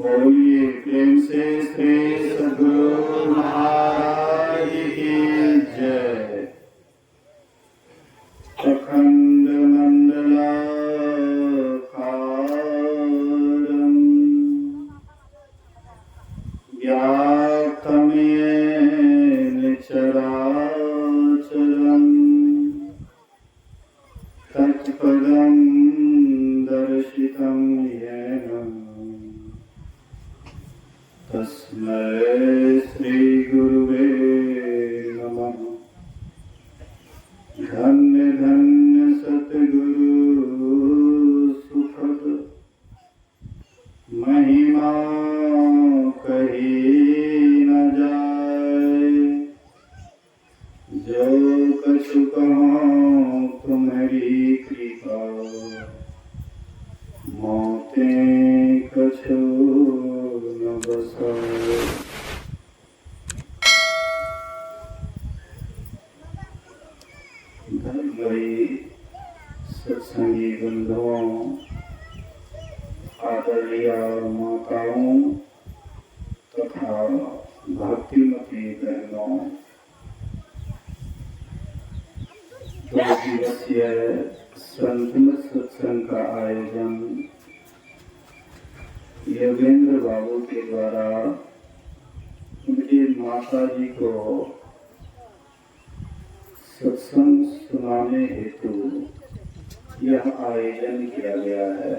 बोलिए प्रेम से श्री सद्गुरु महाराज की जय। अखंड मंडलाकारं व्याप्तं येन चराचरं तत्पदं दर्शितं येन तस्मै श्री गुरुवे नमः। धन्य धन्य सतगुरु सुखद महिमा कही न जाए। जो कछु कहूँ तुम्हारी कृपा मोते कछु न बसाए। धर्ममयी सत्संगी बंधुओं, आदरणीय माताओं तथा भक्तिमती बहनों, 2 दिवसीय संतमत सत्संग का आयोजन योगेंद्र बाबू के द्वारा उनकी माता जी को सत्संग सुनाने हेतु यह आयोजन किया गया है।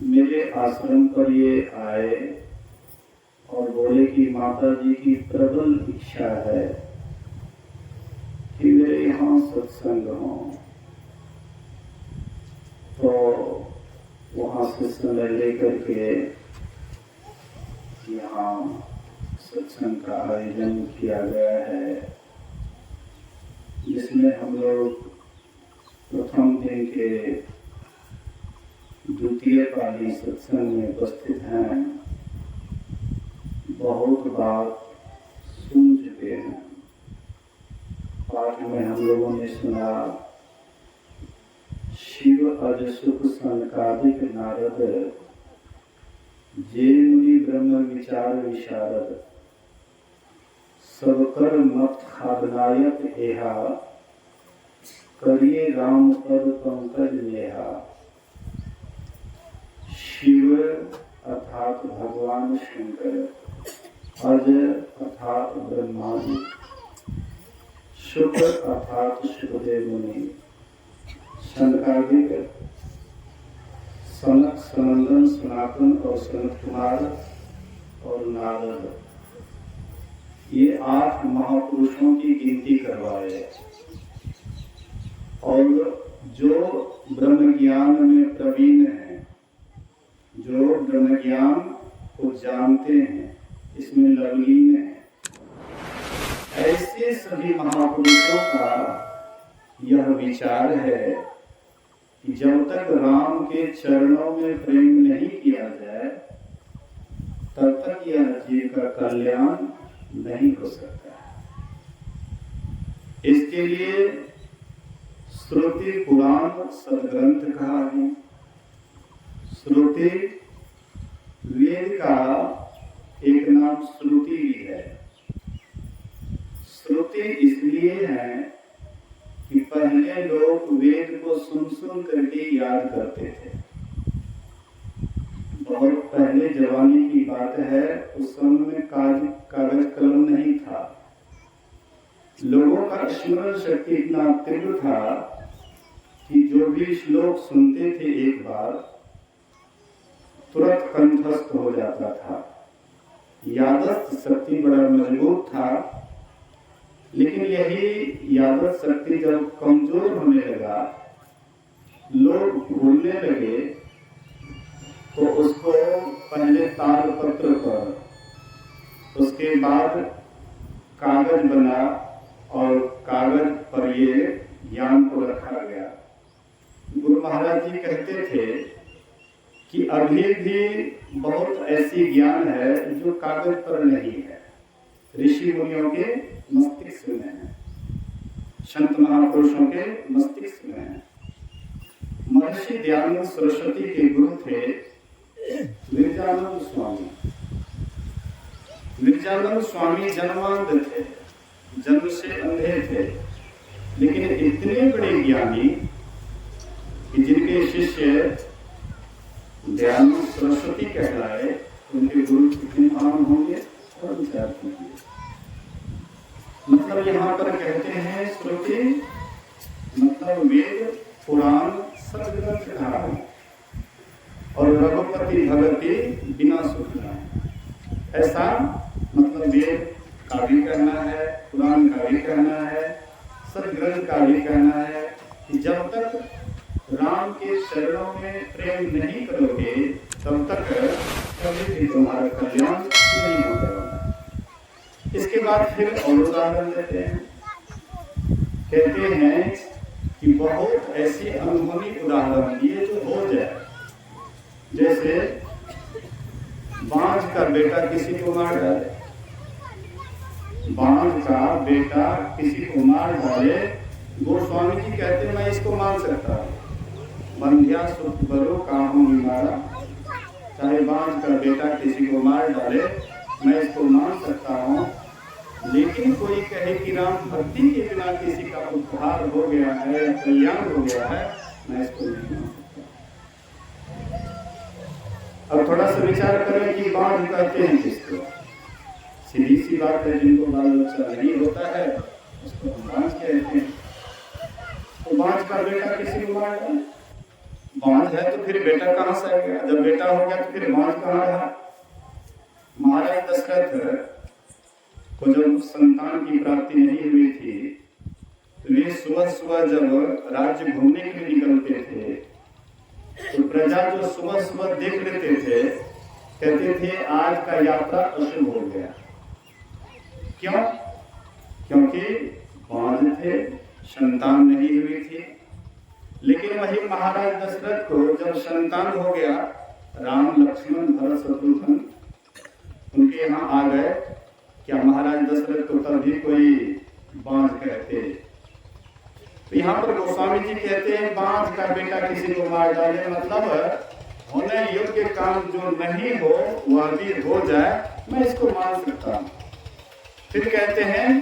मेरे आश्रम पर ये आए और बोले कि माता जी की प्रबल इच्छा है कि मेरे यहाँ सत्संग हो। तो वहाँ से समय लेकर के यहाँ सत्संग का आयोजन किया गया है, जिसमें हम लोग प्रथम दिन के द्वितीय पाली सत्संग में उपस्थित हैं। बहुत बात सुन चुके हैं। पाठ में हम लोगों ने सुना शिव अज सुख सनकादिक नारद जे मुनि ब्रह्म विचार विशारद सब कर मत खादनायक एहा करिए राम पद पंकज नेहा। शिव अर्थात भगवान शंकर, अज अर्थात ब्रह्मा जी, शुक्र अर्थात शुभदेव मुनि, सनकादिक सनक सनंदन सनातन और सनत कुमार और नारद, ये 8 महापुरुषों की गिनती करवाए। और जो ब्रह्म ज्ञान में प्रवीण हैं, जो ब्रह्म ज्ञान को जानते हैं, इसमें लवलीन हैं, ऐसे सभी महापुरुषों का यह विचार है कि जब तक राम के चरणों में प्रेम नहीं किया जाए तब तक यह जीव का कल्याण नहीं हो सकता। इसके लिए श्रुति पुराण सदग्रंथ कहा है। श्रुति वेद का एक नाम श्रुति भी है। श्रुति इसलिए है कि पहले लोग वेद को सुन सुन करके याद करते थे। बहुत पहले जमाने की बात है, उस समय में कागज कलम नहीं था। लोगों का स्मरण शक्ति इतना तीव्र था कि जो भी श्लोक सुनते थे एक बार तुरंत कंठस्थ हो जाता था। यादस्थ शक्ति बड़ा मजबूत था। लेकिन यही यादस्थ शक्ति जब कमजोर होने लगा, लोग भूलने लगे, तो उसको पहले तालपत्र पर, उसके बाद कागज बना और कागज पर ये ज्ञान को रखा गया। गुरु महाराज जी कहते थे कि अभी भी बहुत ऐसी ज्ञान है जो कागज पर नहीं है, ऋषि मुनियों के मस्तिष्क में है, संत महापुरुषों के मस्तिष्क में है। महर्षि दयानंद सरस्वती के गुरु थे निर्जानंद स्वामी। निर्जानंद स्वामी जन्मांध थे, जन्म से अंधे थे, लेकिन इतने बड़े ज्ञानी कि जिनके शिष्य दयानंद सरस्वती कहलाए, उनके गुरु कितने महान होंगे और विचार कीजिए। मतलब यहाँ पर कहते हैं श्रुति मतलब वेद पुराण सब ग्रंथ धारण और रघुपति भगति बिना सुख लाए। ऐसा मतलब वेद का भी कहना है, पुराण का भी कहना है, सब ग्रंथ का भी कहना है कि जब तक राम के चरणों में प्रेम नहीं करोगे तब तक कभी भी तुम्हारा कल्याण नहीं होगा। इसके बाद फिर और उदाहरण देते हैं, कहते हैं कि बहुत ऐसे अनुभवी उदाहरण दिए जो हो जाए। जैसे बांझ का बेटा किसी को मार डाले, बांझ का बेटा किसी को मार डाले, गोस्वामी जी कहते हैं मैं इसको मान सकता हूँ, बंध्या सुख बरो काहू मारा। चाहे बांझ का बेटा किसी को मार डाले मैं इसको मान सकता हूँ, लेकिन कोई कहे कि राम भक्ति के बिना किसी का उद्धार हो गया है, कल्याण हो गया है, मैं इसको नहीं मान सकता। अब थोड़ा सा विचार करें कि बांझ कहते हैं किसको। सीधी सी बात है, जिनको बाल बच्चा नहीं होता है उसको हम बांझ कहते हैं। तो बांझ का बेटा किसी को मार डाले, बांझ है तो फिर बेटा कहाँ से आ गया? जब बेटा हो गया तो फिर बांझ कहाँ रहा? महाराज दशरथ को जब संतान की प्राप्ति नहीं हुई थी तो वे सुबह सुबह जब राज्य घूमने के लिए निकलते थे तो प्रजा जो सुबह सुबह देख लेते थे कहते थे आज का यात्रा अशुभ हो गया। क्यों? क्योंकि बांझ थे, संतान नहीं हुई थी। लेकिन वही महाराज दशरथ को जब संतान हो गया, राम लक्ष्मण भरत शत्रुघ्न उनके यहाँ आ गए, क्या महाराज दशरथ को तभी कोई बांझ कहते? तो यहाँ पर गोस्वामी जी कहते हैं बांझ का बेटा किसी को मार डाले, मतलब होने योग्य काम जो नहीं हो वह भी हो जाए, मैं इसको मान सकता हूँ। फिर कहते हैं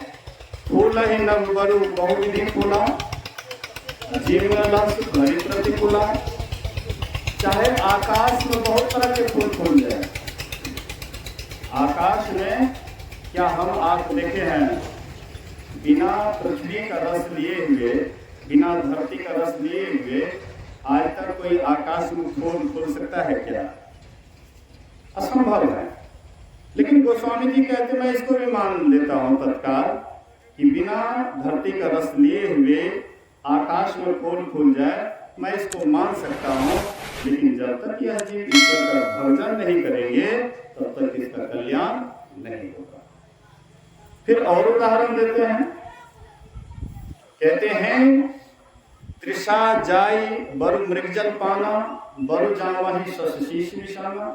फूल ही नव बरु बहुविधि फूला, जीवन लक्ष्य घड़ी प्रतिकूला। चाहे आकाश में बहुत तरह के फूल फूल जाए, आकाश में क्या हम आंख देखे हैं? बिना पृथ्वी का रस लिए हुए, बिना धरती का रस लिए हुए आज तक कोई आकाश में फूल फूल सकता है क्या? असंभव है। लेकिन गोस्वामी जी कहते मैं इसको भी मान लेता हूं तत्काल कि बिना धरती का रस लिए हुए आकाश में फूल फूल जाए, मैं इसको मान सकता हूं। लेकिन जब तक यह जीव ईश्वर का भजन नहीं करेंगे तब तक इसका कल्याण नहीं होगा। फिर और उदाहरण देते हैं, कहते हैं तृषा जाई बरु मृगजल पाना, बरु जानवाही शशीष निशाना।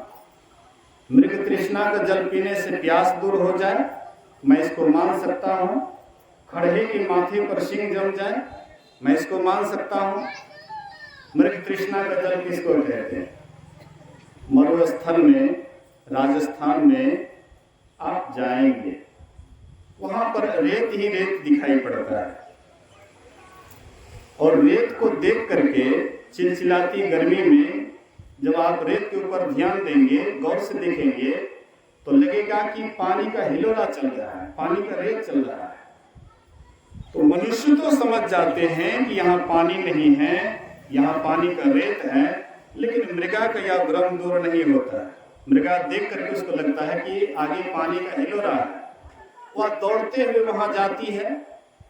मृग तृष्णा का जल पीने से प्यास दूर हो जाए, मैं इसको मान सकता हूँ। खड़े के माथे पर सिंह जम जाए, मैं इसको मान सकता हूँ। मृग तृष्णा का जल किसको कहते हैं? मरुस्थल में राजस्थान में आप जाएंगे, वहां पर रेत ही रेत दिखाई पड़ता है, और रेत को देख करके चिलचिलाती गर्मी में जब आप रेत के ऊपर ध्यान देंगे, गौर से देखेंगे, तो लगेगा कि पानी का हिलोरा चल रहा है, पानी का रेत चल रहा है। तो मनुष्य तो समझ जाते हैं कि यहाँ पानी नहीं है, यहाँ पानी का रेत है, लेकिन मृगा का यह भ्रम दूर नहीं होता है। मृगा देख करके उसको लगता है कि आगे पानी का हिलोरा है, वह दौड़ते हुए वहां जाती है,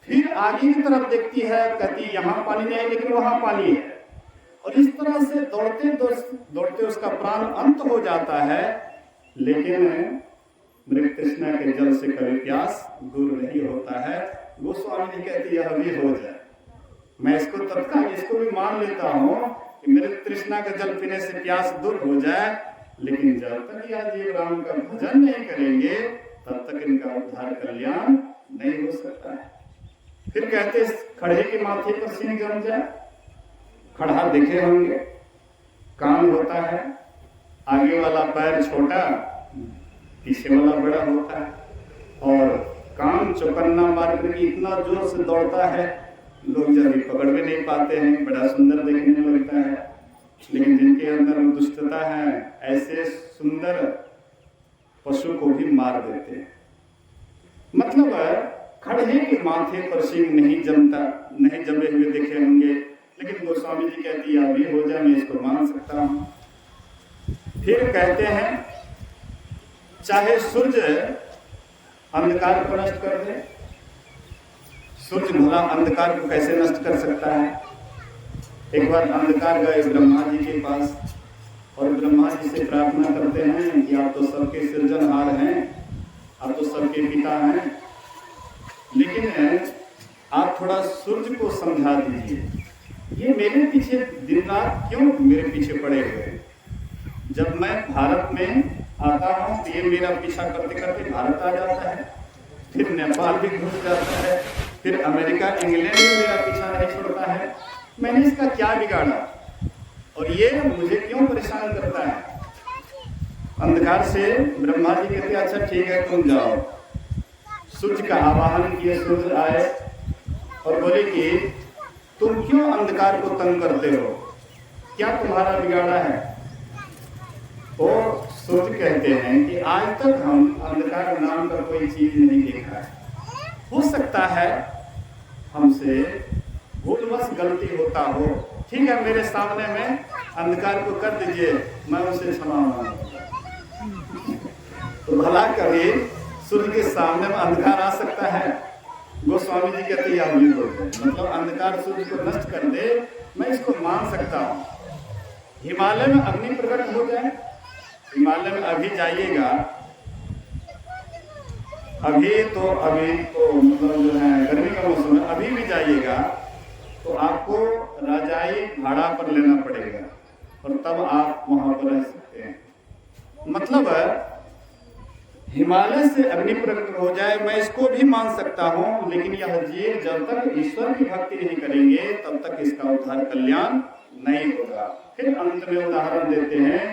फिर आगे की तरफ देखती है, कहती यहाँ पानी नहीं है लेकिन वहां पानी है, और इस तरह से दौड़ते दौड़ते उसका प्राण अंत हो जाता है। लेकिन मृग तृष्णा के जल से कभी प्यास दूर नहीं होता है। गोस्वामी जी कहते यह भी हो जाए, मैं इसको तत्काल इसको भी मान लेता हूँ कि मृग तृष्णा का जल पीने से प्यास दूर हो जाए, लेकिन जब तक यह जीव राम का भजन नहीं करेंगे तब तक इनका उद्धार कल्याण नहीं हो सकता है। फिर कहते खड़े के माथे पर सिंह जम जाए, खड़ा देखे होंगे, कान होता है, आगे वाला पैर छोटा, पीछे वाला बड़ा होता है, और कान चौकन्ना मार करके इतना जोर से दौड़ता है, लोग जल्दी पकड़ भी नहीं पाते हैं, बड़ा सुंदर देखने में लगता है, लेकिन जिनके अंदर दुष्टता है ऐसे सुंदर पशु को भी मार देते हैं। मतलब खड़े के माथे पर सिंह नहीं जमे हुए देखे होंगे, लेकिन गोस्वामी जी कहती है अभी हो जाए, मैं इसको मान सकता हूं। फिर कहते हैं चाहे सूर्य अंधकार को नष्ट कर दे, सूर्य भला अंधकार को कैसे नष्ट कर सकता है। एक बार अंधकार गए ब्रह्मा जी के पास और ब्रह्मा जी से प्रार्थना करते हैं कि आप तो सबके सृजनहार हैं, आप तो सबके पिता हैं, लेकिन आप थोड़ा सूर्य को समझा दीजिए, ये मेरे पीछे दिन रात क्यों मेरे पीछे पड़े हुए हैं। जब मैं भारत में आता हूँ तो ये मेरा पीछा करते करते भारत आ जाता है, फिर नेपाल भी घुस जाता है, फिर अमेरिका इंग्लैंड भी मेरा पीछा नहीं छोड़ता है। मैंने इसका क्या बिगाड़ा और ये मुझे क्यों परेशान करता है। अंधकार से ब्रह्मा जी कहते अच्छा ठीक है तुम जाओ। सूर्य का आवाहन किए, सूर्य आए और बोले कि तुम क्यों अंधकार को तंग करते हो, क्या तुम्हारा बिगाड़ा है। तो सूर्य कहते हैं कि आज तक हम अंधकार नाम का कोई चीज नहीं देखा है, हो सकता है हमसे भूलवश गलती होता हो, ठीक है मेरे सामने में अंधकार को कर दीजिए, मैं उसे क्षमा मांगूंगा। तो भला कभी सूर्य के सामने में अंधकार आ सकता है। गोस्वामी जी कहते हैं अभी मतलब अंधकार सूर्य को नष्ट कर दे, मैं इसको मान सकता हूँ। हिमालय में अग्नि प्रकट हो जाए, हिमालय में अभी जाइएगा, अभी तो मतलब जो है गर्मी का मौसम है, अभी भी जाइएगा तो आपको रजाई भाड़ा पर लेना पड़ेगा और तब आप वहां पर रह सकते हैं। मतलब हिमालय से अग्नि प्रकट हो जाए मैं इसको भी मान सकता हूं, लेकिन यह जीव जब तक ईश्वर की भक्ति नहीं करेंगे तब तक इसका उद्धार कल्याण नहीं होगा। फिर अंत में उदाहरण देते हैं,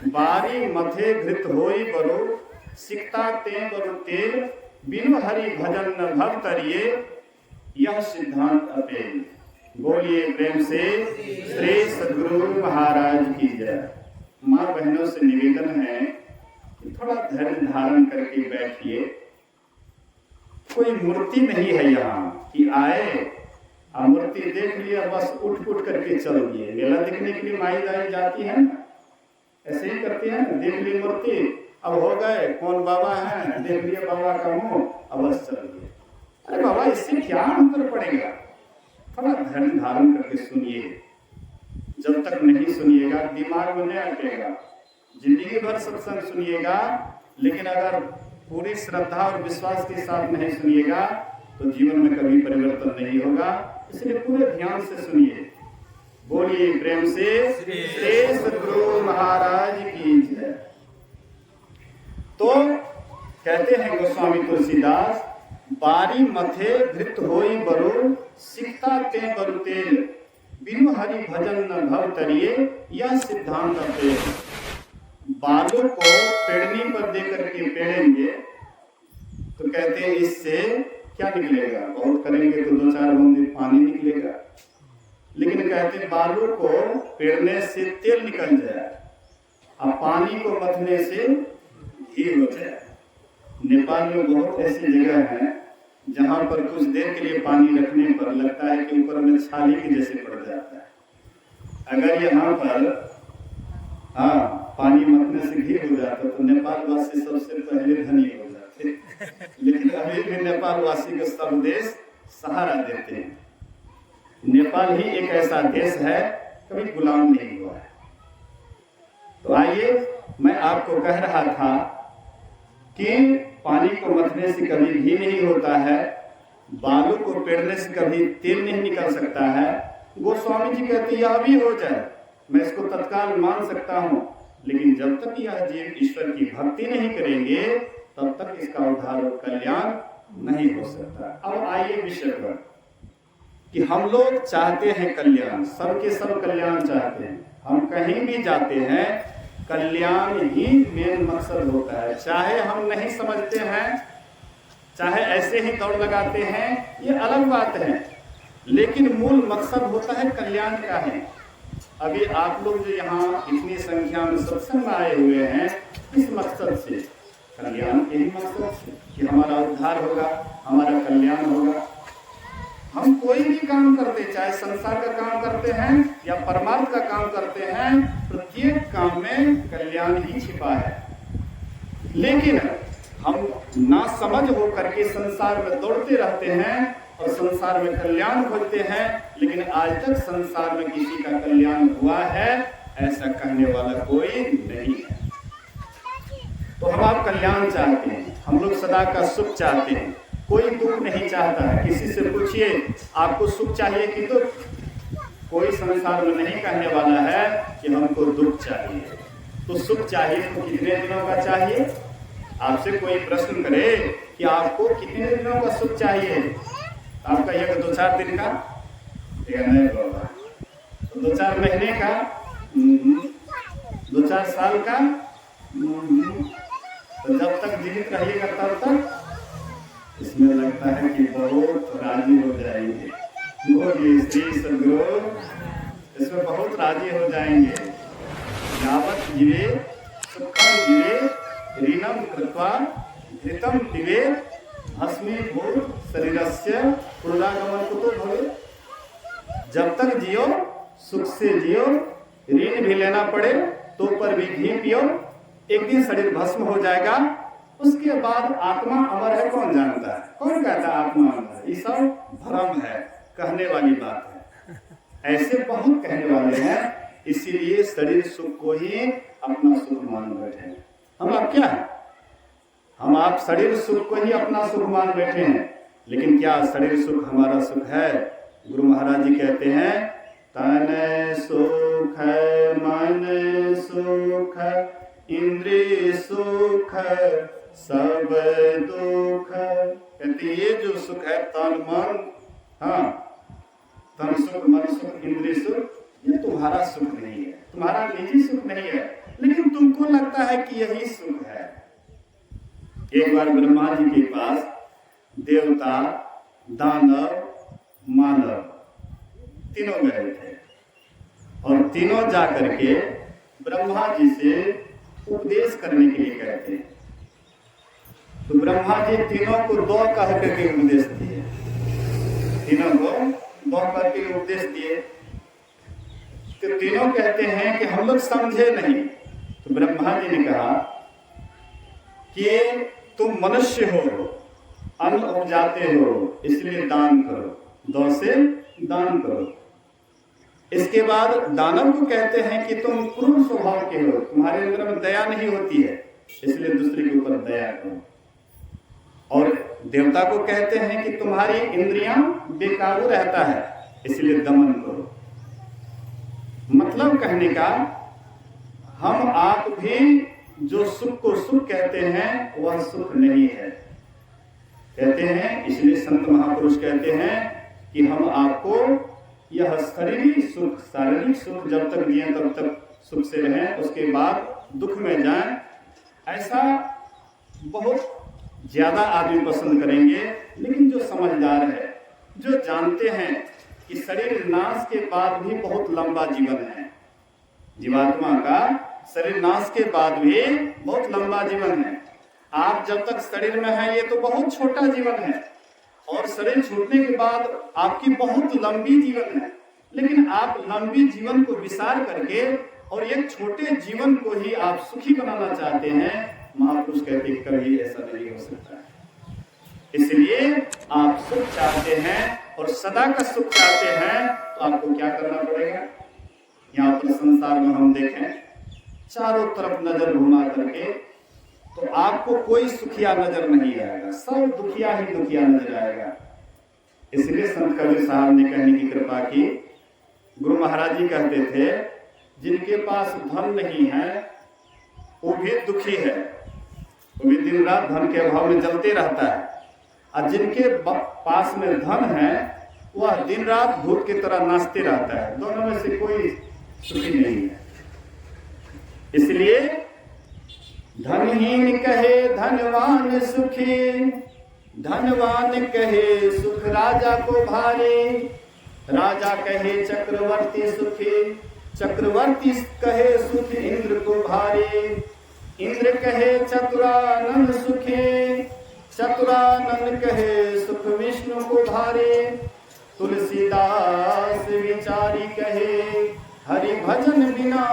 बारी मथे घृत होई बरु सिकता ते बरु तेल, बिनु हरि भजन न भव तरिये, यह सिद्धांत अपेल। बोलिए प्रेम से श्री सद्गुरु महाराज की जय। माँ बहनों से निवेदन है कि थोड़ा धैर्य धारण करके बैठिए। कोई मूर्ति नहीं है यहाँ कि आए मूर्ति देख लिया बस उठ करके चल दिए। मेला देखने के लिए माई दाई जाती है ना, ऐसे ही करते हैं, देख ली मूर्ति अब हो गए, कौन बाबा है देख लिया बाबा का मुंह अब बस चल दिए। अरे बाबा इससे क्या अंतर पड़ेगा, थोड़ा धैर्य धारण करके सुनिए। जब तक नहीं सुनिएगा दिमाग में नहीं अटेगा। जिंदगी भर सत्संग सुनिएगा, लेकिन अगर पूरी श्रद्धा और विश्वास के साथ नहीं सुनिएगा तो जीवन में कभी परिवर्तन नहीं होगा। इसलिए पूरे ध्यान से सुनिए। बोलिए प्रेम से श्री सद्गुरु महाराज की जय। तो कहते हैं गोस्वामी तुलसीदास, बारी मथे धृत होई बरु सिकता ते बरु तेल, बिनु हरि भजन न भव तरिये, यह सिद्धांत अपेल। बालों को पेड़नी पर देकर के पेड़ेंगे तो कहते हैं इससे क्या निकलेगा, बहुत करेंगे तो 2-4 बूंद पानी निकलेगा, लेकिन कहते हैं बालों को पेड़ने से तेल निकल जाए और पानी को मथने से घी हो जाए। नेपाल में बहुत ऐसी जगह है जहां पर कुछ देर के लिए पानी रखने पर लगता है कि ऊपर में छाली के जैसे पड़ जाता है। अगर यहाँ पर पानी मथने से घी हो जाता तो नेपाल वासी सबसे पहले धनी हो जाते, लेकिन अभी भी नेपाल वासी को सब देश सहारा देते हैं। नेपाल ही एक ऐसा देश है कभी गुलाम नहीं हुआ है। तो आइए, मैं आपको कह रहा था कि पानी को मथने से कभी घी नहीं होता है, बालू को पेड़ने से कभी तेल नहीं निकल सकता है। गोस्वामी जी कहते यह भी हो जाए, मैं इसको तत्काल मान सकता हूं, लेकिन जब तक यह जीव ईश्वर की भक्ति नहीं करेंगे तब तक इसका उद्धार और कल्याण नहीं हो सकता। अब आइए विषय पर कि हम लोग चाहते हैं कल्याण, सबके सब कल्याण चाहते हैं। हम कहीं भी जाते हैं कल्याण ही मेन मकसद होता है। चाहे हम नहीं समझते हैं, चाहे ऐसे ही दौड़ लगाते हैं, ये अलग बात है, लेकिन मूल मकसद होता है कल्याण का है। अभी आप लोग जो यहाँ इतनी संख्या में सत्संग में आए हुए हैं, किस मकसद से? कल्याण के ही मकसद से, कि हमारा उद्धार होगा, हमारा कल्याण होगा। हम कोई भी काम करते, चाहे संसार का काम करते हैं या परमार्थ का काम करते हैं, प्रत्येक काम में कल्याण ही छिपा है। लेकिन हम ना समझ हो करके संसार में दौड़ते रहते हैं और संसार में कल्याण खोजते हैं, लेकिन आज तक संसार में किसी का कल्याण हुआ है ऐसा कहने वाला कोई नहीं है। तो हम आप कल्याण चाहते हैं, हम लोग सदा का सुख चाहते हैं, कोई दुख नहीं चाहता है। किसी से पूछिए आपको सुख चाहिए कि दुख? कोई संसार में नहीं कहने वाला है कि हमको दुख चाहिए। तो सुख चाहिए तो कितने दिनों का चाहिए? आपसे कोई प्रश्न करे कि आपको कितने दिनों का सुख चाहिए, आप कहिएगा 2-4 दिन का, नहीं बाबा, 2-4 महीने का, 2-4 साल का, तो जब तक जीवित रहिएगा तब तक इसमें लगता है कि बहुत राजी हो जाएंगे, श्री सदगुरु इसमें बहुत राजी हो जाएंगे। यावत जीवे सुखम जीवे ऋणम कृत्वा घृतम पिबे भस्मीभूत शरीरस्य पुनरागमन कुतो भवे। जब तक जियो सुख से जियो, ऋण भी लेना पड़े तो पर भी घी पियो, एक दिन शरीर भस्म हो जाएगा, उसके बाद आत्मा अमर है कौन जानता है? कौन कहता है आत्मा अमर है? ये सब भ्रम है, कहने वाली बात है। ऐसे बहुत कहने वाले हैं, इसीलिए शरीर सुख को ही अपना सुख मान बैठे हैं। हम आप क्या है? हम आप शरीर सुख को ही अपना सुख मान बैठे हैं, लेकिन क्या शरीर सुख हमारा सुख है? गुरु महाराज जी कहते हैं, तन सुख मन सुख इंद्रिय सुख सब दुख। कहते ये जो सुख है तन मन, हाँ, तन सुख मन सुख इंद्रिय सुख, ये तुम्हारा सुख नहीं है, तुम्हारा निजी सुख नहीं है, लेकिन तुमको लगता है कि यही सुख है। एक बार ब्रह्मा जी के पास देवता, दानव, मानव तीनों गए थे और तीनों जाकर के ब्रह्मा जी से उपदेश करने के लिए कहते हैं। तो ब्रह्मा जी तीनों को 2 कह करके उपदेश दिए, तीनों को 2 करके उपदेश दिए। तो तीनों कहते हैं कि हम लोग समझे नहीं। तो ब्रह्मा जी ने कहा कि तुम मनुष्य हो, अन्न उपजाते हो, इसलिए दान करो, 2 से दान करो। इसके बाद दानव को कहते हैं कि तुम क्रूर स्वभाव के हो, तुम्हारे अंदर में दया नहीं होती है, इसलिए दूसरे के ऊपर दया करो। और देवता को कहते हैं कि तुम्हारी इंद्रियां बेकाबू रहता है, इसलिए दमन करो। मतलब कहने का, हम आप भी जो सुख को सुख कहते हैं वह सुख नहीं है, कहते हैं। इसलिए संत महापुरुष कहते हैं कि हम आपको यह शारीरिक सुख जब तक जिए तब तक सुख से रहें, उसके बाद दुख में जाएं, ऐसा बहुत ज्यादा आदमी पसंद करेंगे। लेकिन जो समझदार है, जो जानते हैं कि शरीर नाश के बाद भी बहुत लंबा जीवन है, जीवात्मा का शरीर नाश के बाद भी बहुत लंबा जीवन है। आप जब तक शरीर में हैं ये तो बहुत छोटा जीवन है, और शरीर छूटने के बाद आपकी बहुत लंबी जीवन है। लेकिन आप लंबी जीवन को विसार करके और एक छोटे जीवन को ही आप सुखी बनाना चाहते हैं। महापुरुष कहते हैं कभी ऐसा नहीं हो सकता है। इसलिए आप सुख चाहते हैं और सदा का सुख चाहते हैं, तो आपको क्या करना पड़ेगा? यहाँ पर संसार में हम देखें, चारों तरफ नजर घुमा करके, तो आपको कोई सुखिया नजर नहीं आएगा, सब दुखिया ही दुखिया नजर आएगा। इसलिए संत कबीर साहब ने कहने की कृपा की। गुरु महाराज जी कहते थे, जिनके पास धन नहीं है वो भी दुखी है, वो भी दिन रात धन के अभाव में जलते रहता है, और जिनके पास में धन है वह दिन रात भूत की तरह नाचते रहता है। दोनों में से कोई सुखी नहीं है। इसलिए धनहीन कहे धनवान सुखी, धनवान कहे सुख राजा को भारी, राजा कहे चक्रवर्ती सुखी, चक्रवर्ती कहे सुख इंद्र को भारी, इंद्र कहे चतुरानंद सुखी, चतुरानंद कहे सुख विष्णु को भारी, तुलसीदास विचारी कहे हरि भजन बिना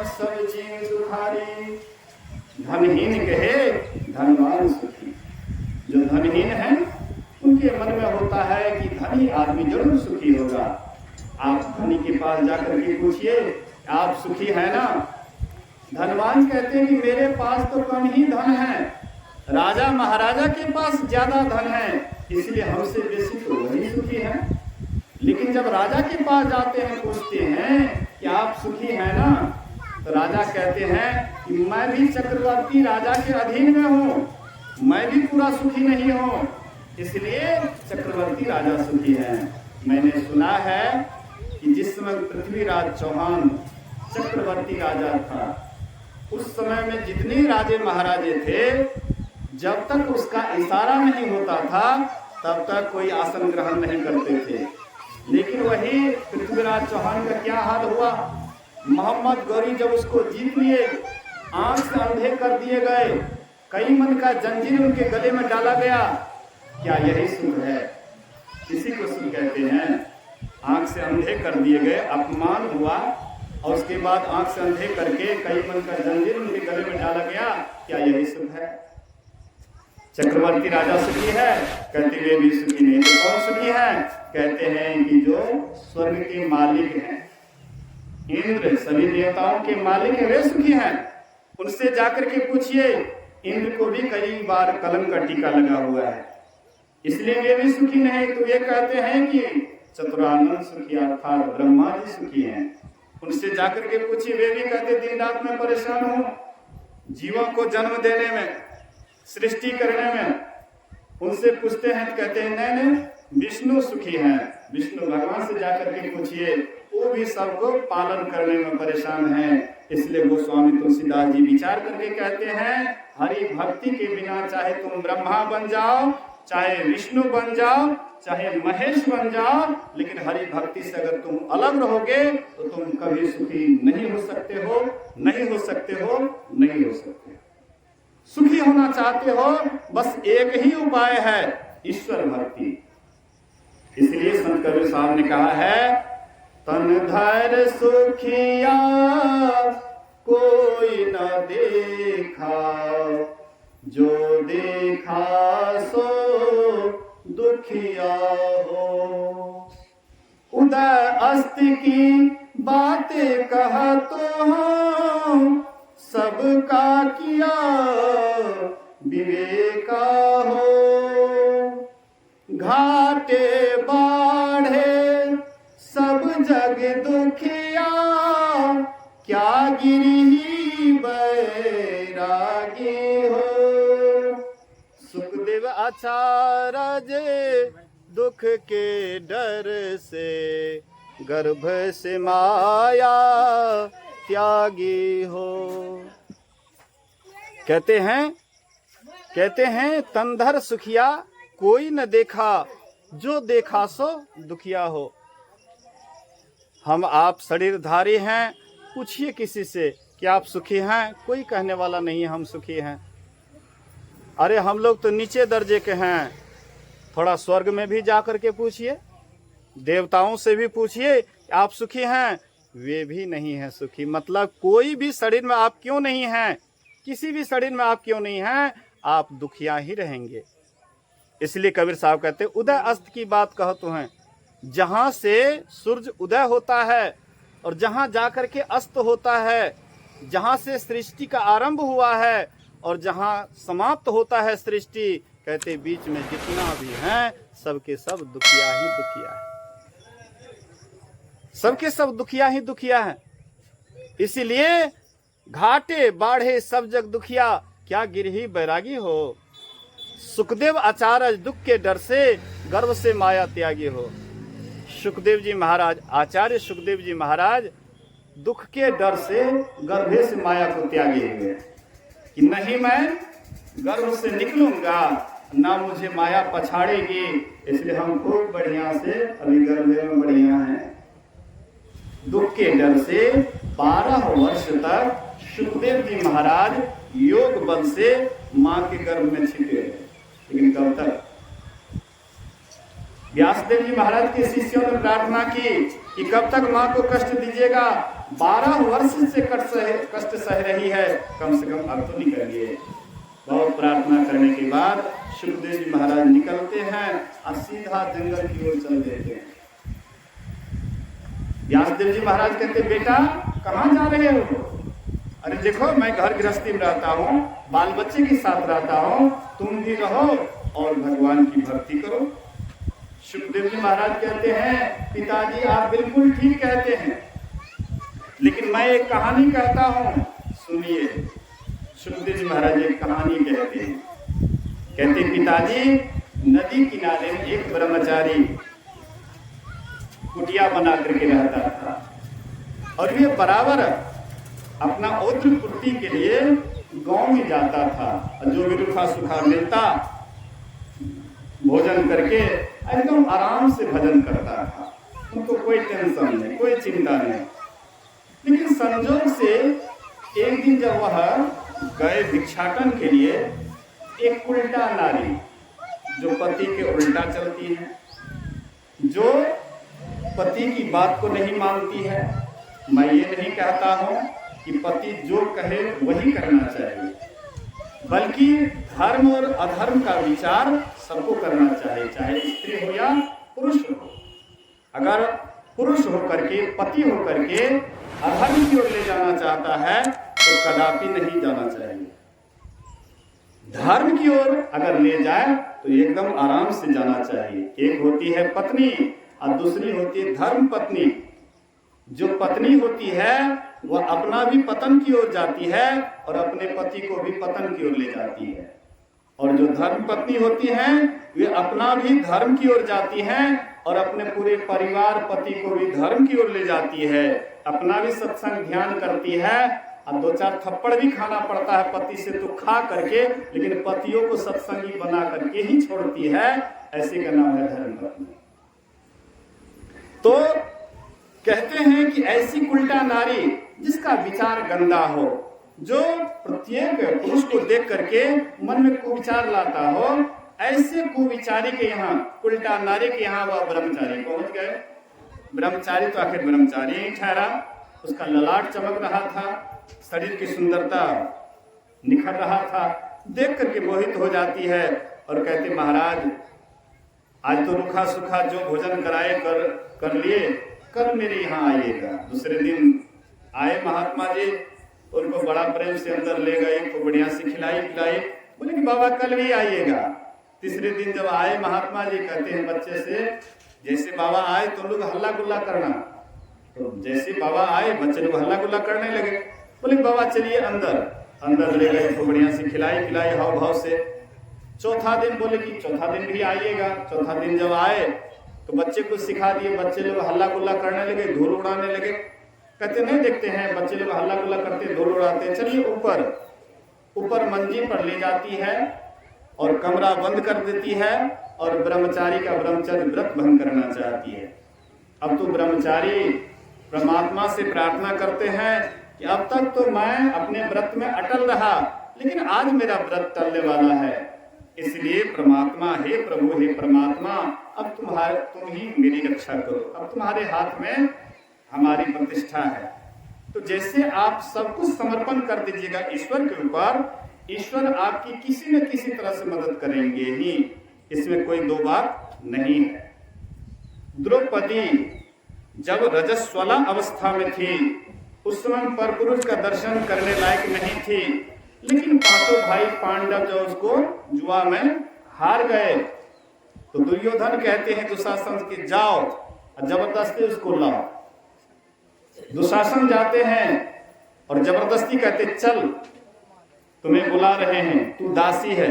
सब जीव दुखारी। धनहीन कहे धनवान सुखी, जो धनहीन है उनके मन में होता है कि धनी आदमी जरूर सुखी होगा। आप धनी के पास जाकर के पूछिए आप सुखी है ना? धनवान कहते हैं कि मेरे पास तो कम ही धन है, राजा महाराजा के पास ज्यादा धन है, इसलिए हमसे बेसी तो वही सुखी है। लेकिन जब राजा के पास जाते हैं पूछते हैं कि आप सुखी हैं ना, तो राजा कहते हैं कि मैं भी चक्रवर्ती राजा के अधीन में हूँ, मैं भी पूरा सुखी नहीं हूँ, इसलिए चक्रवर्ती राजा सुखी हैं। मैंने सुना है कि जिस समय पृथ्वीराज चौहान चक्रवर्ती राजा था, उस समय में जितने राजे महाराजे थे, जब तक उसका इशारा नहीं होता था तब तक कोई आसन ग्रहण नहीं करते थे। लेकिन वही पृथ्वीराज चौहान का क्या हाल हुआ? मोहम्मद गौरी जब उसको जीत लिए, आंख से अंधे कर दिए गए, कई मन का जंजीर उनके गले में डाला गया। क्या यही सुख है? इसी को सुख कहते हैं। आंख से अंधे कर दिए गए, अपमान हुआ, और उसके बाद आंख से अंधे करके कई मन का जंजीर उनके गले में डाला गया। क्या यही सुख है? चक्रवर्ती राजा सुखी है? कहते वे भी सुखी नहीं। तो कौन सुखी है? कहते हैं कि जो स्वर्ग के मालिक हैं, इंद्र सभी देवताओं के मालिक है, वे सुखी हैं। उनसे जाकर के पूछिए, इंद्र को भी कई बार कलंक का टीका लगा हुआ है, इसलिए वे भी सुखी नहीं। तो ये कहते हैं कि चतुरानंद सुखी अर्थात ब्रह्मा जी सुखी हैं। उनसे जाकर के पूछिए, वे भी कहते दिन रात में परेशान हूं, जीवों को जन्म देने में, सृष्टि करने में। उनसे पूछते हैं तो कहते हैं नहीं विष्णु सुखी हैं। विष्णु भगवान से जाकर के पूछिए, वो भी सबको पालन करने में परेशान हैं। इसलिए गोस्वामी तुलसीदास जी विचार करके कहते हैं, हरि भक्ति के बिना चाहे तुम ब्रह्मा बन जाओ, चाहे विष्णु बन जाओ, चाहे महेश बन जाओ, लेकिन हरि भक्ति से अगर तुम अलग रहोगे तो तुम कभी सुखी नहीं हो सकते हो, नहीं हो सकते हो, नहीं हो सकते। सुखी होना चाहते हो, बस एक ही उपाय है, ईश्वर भक्ति। इसलिए संत कबीर साहब ने कहा है, तन धर सुखिया कोई न देखा, जो देखा सो दुखिया हो। उदय अस्त की बातें कहा तो हम, सबका किया विवेका हो। घाटे बाढ़े सब जग दुखिया, क्या गिरी बैरागी हो। सुखदेव आचार्य दुख के डर से, गर्भ से माया त्यागी हो। कहते हैं तनधर सुखिया कोई न देखा, जो देखा सो दुखिया हो। हम आप शरीरधारी हैं, पूछिए किसी से कि आप सुखी हैं, कोई कहने वाला नहीं है हम सुखी हैं। अरे हम लोग तो नीचे दर्जे के हैं, थोड़ा स्वर्ग में भी जाकर के पूछिए, देवताओं से भी पूछिए आप सुखी हैं, वे भी नहीं हैं सुखी। मतलब कोई भी शरीर में आप क्यों नहीं हैं, किसी भी शरीर में आप क्यों नहीं हैं, आप दुखिया ही रहेंगे। इसलिए कबीर साहब कहते उदय अस्त की बात कहते हैं, जहां से सूरज उदय होता है और जहां जाकर के अस्त होता है, जहां से सृष्टि का आरंभ हुआ है और जहां समाप्त होता है सृष्टि, कहते बीच में जितना भी हैं सबके सब दुखिया ही दुखिया है, सबके सब दुखिया ही दुखिया है। इसीलिए घाटे बाढ़े सब जग दुखिया, क्या गिरही बैरागी हो। सुखदेव आचार्य दुख के डर से, गर्भ से माया त्यागी हो। सुखदेव जी महाराज, आचार्य सुखदेव जी महाराज दुख के डर से गर्भे से माया को त्यागे हुए कि नहीं मैं गर्भ से निकलूंगा, ना मुझे माया पछाड़ेगी, इसलिए हम खूब बढ़िया से अभी गर्भे में बढ़िया हैं। दुख के डर से 12 वर्ष तक सुखदेव जी महाराज योग बल से मां के गर्भ में छिपे रहे, लेकिन कब तक? व्यासदेव जी महाराज के शिष्यों ने प्रार्थना की कि कब तक मां को कष्ट दीजिएगा, 12 वर्ष से कष्ट सह रही है, कम से कम अब तो निकलिए। बहुत प्रार्थना करने के बाद सुखदेव जी महाराज निकलते हैं और सीधा जंगल की ओर चल देते हैं। व्यासदेव जी महाराज कहते बेटा कहाँ जा रहे हो? अरे देखो मैं घर गृहस्थी में रहता हूँ, बाल बच्चे के साथ रहता हूँ, तुम भी रहो और भगवान की भक्ति करो। सुखदेव जी महाराज कहते हैं पिताजी आप बिल्कुल ठीक कहते हैं, लेकिन मैं एक कहानी कहता हूँ, सुनिए। सुखदेव जी महाराज एक कहानी कहते हैं, कहते पिताजी नदी किनारे में एक ब्रह्मचारी कुटिया बना करके रहता था और ये बराबर अपना औद्र पूर्ति के लिए गांव में जाता था और जो भी रूखा सूखा मिलता भोजन करके एकदम आराम से भजन करता था, उनको कोई टेंशन नहीं, कोई चिंता नहीं। लेकिन संजोग से एक दिन जब वह गए भिक्षाटन के लिए, एक उल्टा नारी जो पति के उल्टा चलती है, जो पति की बात को नहीं मानती है। मैं ये नहीं कहता हूं कि पति जो कहे वही करना चाहिए, बल्कि धर्म और अधर्म का विचार सबको करना चाहिए, चाहे स्त्री हो या पुरुष हो। अगर पुरुष होकर के, पति होकर के अधर्म की ओर ले जाना चाहता है तो कदापि नहीं जाना चाहिए। धर्म की ओर अगर ले जाए तो एकदम आराम से जाना चाहिए। एक होती है पत्नी और दूसरी होती है धर्म पत्नी। जो पत्नी होती है वह अपना भी पतन की ओर जाती है और अपने पति को भी पतन की ओर ले जाती है, और जो धर्म पत्नी होती हैं वे अपना भी धर्म की ओर जाती हैं और अपने पूरे परिवार पति को भी धर्म की ओर ले जाती है, अपना भी सत्संग ध्यान करती है और 2-4 थप्पड़ भी खाना पड़ता है पति से तो खा करके, लेकिन पतियों को सत्संगी बना करके ही छोड़ती है। ऐसे का नाम है धर्म पत्नी। तो कहते हैं कि ऐसी उल्टा नारी जिसका विचार गंदा हो, जो प्रत्येक पुरुष को देख करके मन में कुविचार लाता हो, ऐसे कुविचारी के यहाँ, उल्टा नारी के यहाँ वह ब्रह्मचारी पहुंच गए। ब्रह्मचारी तो आखिर ब्रह्मचारी ही ठहरा, उसका ललाट चमक रहा था, शरीर की सुंदरता निखर रहा था, देख करके मोहित हो जाती है और कहते महाराज आज तो रूखा सूखा जो भोजन कराए कर लिए, कल मेरे यहाँ आइएगा। दूसरे दिन आए महात्मा जी, उनको बड़ा प्रेम से अंदर ले गए, तो बढ़िया से खिलाई पिलाई, बोले कि बाबा कल भी आइएगा। तीसरे दिन जब आए महात्मा जी, कहते हैं बच्चे से जैसे बाबा आए तो लोग हल्ला गुल्ला करना, तो जैसे बाबा आए बच्चे लोग हल्ला गुल्ला करने लगे। बोले बाबा चलिए अंदर ले गए, तो बढ़िया से खिलाई पिलाई हाव भाव से। चौथा दिन बोले कि चौथा दिन भी आइएगा। चौथा दिन जब आए तो बच्चे को सिखा दिए, बच्चे लोग हल्ला गुल्ला करने लगे, धूल उड़ाने लगे। कहते नहीं देखते हैं बच्चे लोग हल्ला गुल्ला करते, धूल उड़ाते, चलिए ऊपर मंजी पर ले जाती है और कमरा बंद कर देती है और ब्रह्मचारी का ब्रह्मचर्य व्रत भंग करना चाहती है। अब तो ब्रह्मचारी परमात्मा से प्रार्थना करते हैं कि अब तक तो मैं अपने व्रत में अटल रहा, लेकिन आज मेरा व्रत टलने वाला है, इसलिए परमात्मा, हे प्रभु, हे परमात्मा, अब तुम ही मेरी रक्षा करो, अब तुम्हारे हाथ में हमारी प्रतिष्ठा है। तो जैसे आप सब कुछ समर्पण कर दीजिएगा ईश्वर के ऊपर, ईश्वर आपकी किसी न किसी तरह से मदद करेंगे ही, इसमें कोई दो बात नहीं है। द्रौपदी जब रजस्वला अवस्था में थी, उस समय पर पुरुष का दर्शन करने लायक नहीं थी, लेकिन पांचों भाई पांडव जो उसको जुआ में हार गए, तो दुर्योधन कहते हैं दुशासन की जाओ और जबरदस्ती उसको लाओ। दुशासन जाते हैं और जबरदस्ती कहते चल, तुम्हें बुला रहे हैं, तू दासी है।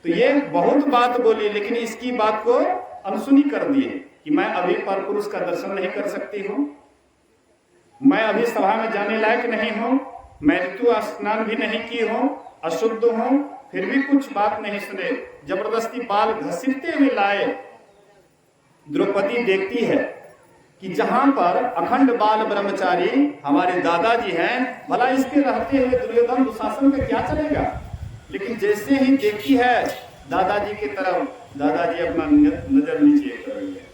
तो ये बहुत बात बोली, लेकिन इसकी बात को अनसुनी कर दिए कि मैं अभी पर पुरुष का दर्शन नहीं कर सकती हूँ। मैं अभी सभा में जाने लायक नहीं हूं, मैं ऋतु स्नान भी नहीं की हूं, अशुद्ध हूं, फिर भी कुछ बात नहीं सुने, जबरदस्ती बाल घसीटते हुए लाए। द्रौपदी देखती है कि जहां पर अखंड बाल ब्रह्मचारी हमारे दादाजी हैं, भला इसके रहते हुए दुर्योधन दुशासन का क्या चलेगा। लेकिन जैसे ही देखती है दादाजी की तरफ, दादाजी अपना नजर नीचे कर रही है।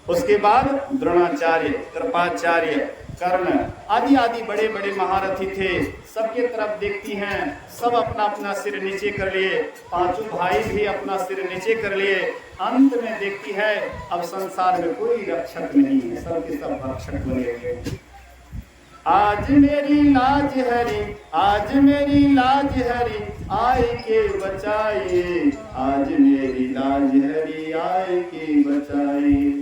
उसके बाद द्रोणाचार्य, कृपाचार्य, कर्ण आदि आदि बड़े बड़े महारथी थे, सबके तरफ देखती हैं, सब अपना अपना सिर नीचे कर लिए, पांचों भाई भी अपना सिर नीचे कर लिए। अंत में देखती है अब संसार में कोई रक्षक नहीं है, सबके सब रक्षक बने हुए। आज मेरी लाज हरी, आज मेरी लाज हरी, आए के बचाइए, आज मेरी लाज हरी, आए के बचाइए।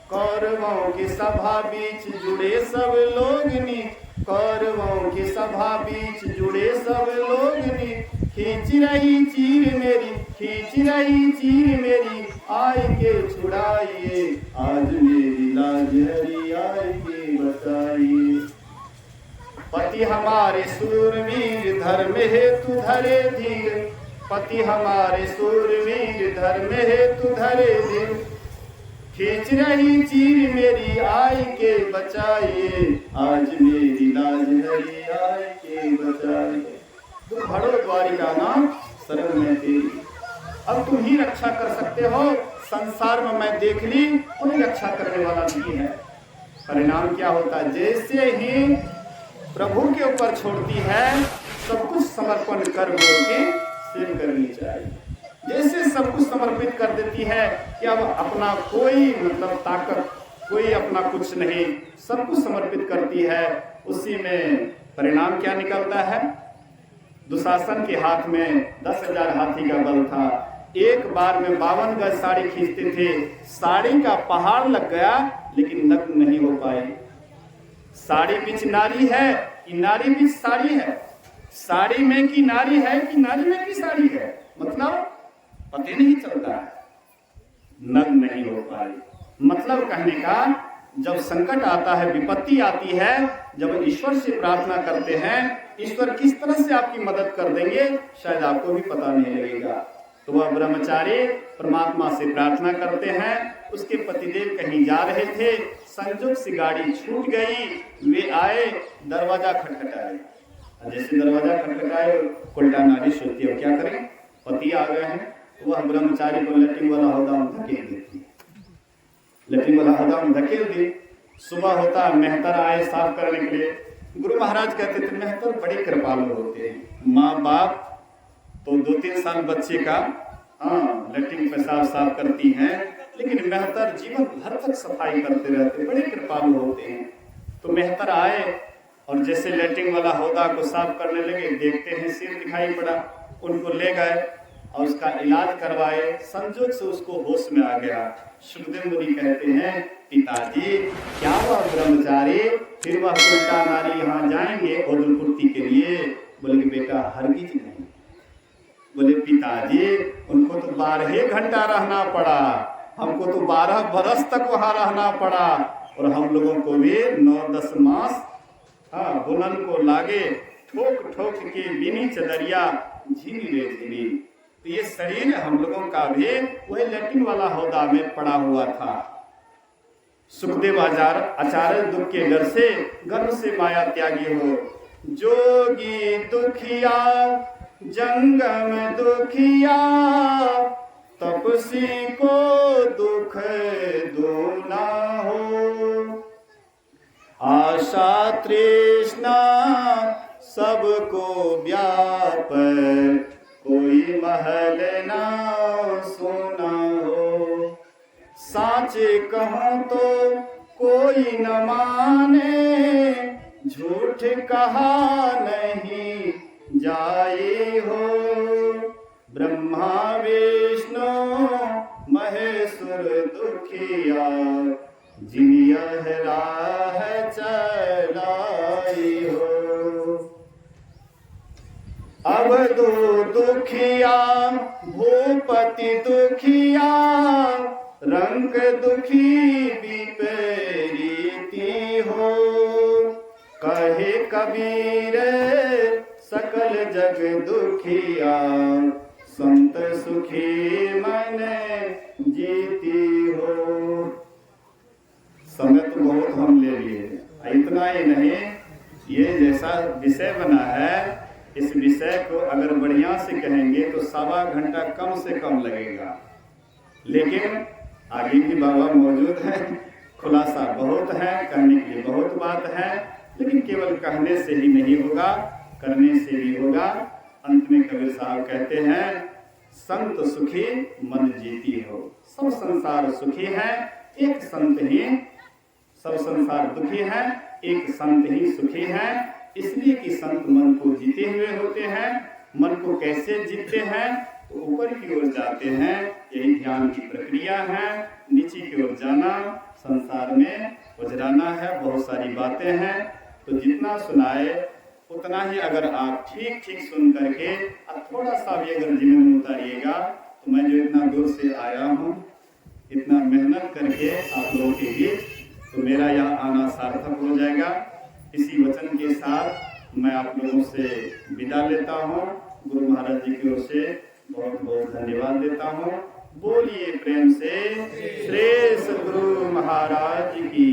कौरवों की सभा बीच जुड़े सब लोग नी, कौरवों की सभा बीच जुड़े सब लोग नी, खींच रही चीर मेरी, खींच रही चीर मेरी, आए के छुड़ाइए, आज मेरी लाज हरी, आए के बचाइए। पति हमारे सूरवीर, धर्म हेतु धरे धीर, पति हमारे सूरवीर, धर्म हेतु धरे धीर, खींच रही चीर मेरी, आए के बचाइए, आज मेरी लाज हरी, आए के बचाइए। तुम भड़ो द्वारिका नाम शरण में तेरी, अब तुम ही रक्षा कर सकते हो, संसार में मैं देख ली कोई रक्षा करने वाला नहीं है। परिणाम क्या होता है, जैसे ही प्रभु के ऊपर छोड़ती है, सब कुछ समर्पण कर बोल के सिर करनी चाहिए। जैसे सब कुछ समर्पित कर देती है कि अब अपना कोई मतलब ताकत, कोई अपना कुछ नहीं, सब कुछ समर्पित करती है, उसी में परिणाम क्या निकलता है। दुशासन के हाथ में 10,000 हाथी का बल था, एक बार में 52 गज साड़ी खींचते थे, साड़ी का पहाड़ लग गया लेकिन नग्न नहीं हो पाए। साड़ी बीच नारी है कि नारी बीच साड़ी है, साड़ी में की नारी है कि नारी में की साड़ी है, मतलब पता नहीं चलता है, नग्न नहीं हो पाए। मतलब कहने का, जब संकट आता है, विपत्ति आती है, जब ईश्वर से प्रार्थना करते हैं, ईश्वर किस तरह से आपकी मदद कर देंगे शायद आपको भी पता नहीं लगेगा। तो वह ब्रह्मचारी परमात्मा से प्रार्थना करते हैं। उसके पतिदेव कहीं जा रहे थे, संजोग से गाड़ी छूट गई, वे आए, दरवाजा खटखटाए। जैसे दरवाजा खटखटाए, उल्टा नारी सोचती है क्या करें, पति आ गए हैं। वह ब्रह्मचारी को लैट्रिन वाला हौदा में धकेल देती है, लैट्रिन वाला हौदा में धकेल दी। सुबह होता, मेहतर आए साफ करने के लिए। गुरु महाराज कहते थे मेहतर बड़े कृपालु होते हैं, माँ बाप तो 2-3 साल बच्चे का लैट्रिन पेशाब साफ करती हैं, लेकिन मेहतर जीवन भर तक सफाई करते रहते, बड़े कृपालु होते हैं। तो मेहतर आए और जैसे लैट्रिन वाला हौदा को साफ करने लगे, देखते हैं सिर दिखाई पड़ा, उनको ले गए और उसका इलाज करवाए। संजोग से उसको होश में आ गया। सुखदेव मुनि कहते हैं पिताजी क्या वह ब्रह्मचारी फिर वह उल्टा नारी यहाँ जाएंगे ओदल पूर्ति के लिए? बोले बेटा हरगिज नहीं। बोले पिताजी उनको तो 12 घंटा रहना पड़ा, हमको तो 12 बरस तक वहां रहना पड़ा, और हम लोगों को भी 9-10 मास बुनन को लागे, ठोक ठोक के बिनी चदरिया झीनी रे झीनी। तो ये शरीर हम लोगों का भी वही लैट्रिन वाला हौदा में पड़ा हुआ था। सुखदेव आचार्य दुख के डर से गर्भ से माया त्यागी हो, जोगी दुखिया जंगम दुखिया, तपसी को दुख दूना हो। आशा तृष्णा सबको व्याप, कोई महल ना सोना हो। साचे कहूं तो कोई न माने, झूठ कहा नहीं जाए हो। ब्रह्मा विष्णु महेश्वर दुखिया, जिन यह राह चलाई हो। अब दो दुखिया भूपति दुखिया, रंग दुखी विपरीति हो। कबीर सकल जग दुखिया, संत सुखी मन जीती हो। समय तो बहुत हम ले लिए, इतना ही नहीं, ये जैसा विषय बना है, इस विषय को अगर बढ़िया से कहेंगे तो 1.25 घंटा कम से कम लगेगा। लेकिन आगे भी बाबा मौजूद हैं, खुलासा बहुत है, करने के लिए बहुत बात है, लेकिन केवल कहने से ही नहीं होगा, करने से भी होगा। अंत में कबीर साहब कहते हैं, संत सुखी मन जीती हो। सब संसार सुखी है, एक संत ही, सब संसार दुखी है, एक संत ही सुखी है। इसलिए कि संत मन को जीते हुए होते हैं। मन को कैसे जीतते हैं? तो ऊपर की ओर जाते हैं, यही ध्यान की प्रक्रिया है। नीचे की ओर जाना, संसार में उजराना है, बहुत सारी बातें हैं। तो जितना सुनाए उतना ही अगर आप ठीक ठीक सुन करके अब थोड़ा सा भी अगर जीवन में उतारिएगा, तो मैं जो इतना दूर से आया हूँ, इतना मेहनत करके आप लोगों के बीच, तो मेरा यहाँ आना सार्थक हो जाएगा। इसी वचन के साथ मैं आप लोगों से विदा लेता हूँ। गुरु महाराज जी की ओर से बहुत बहुत धन्यवाद देता हूँ। बोलिए प्रेम से श्री सद्गुरु महाराज की।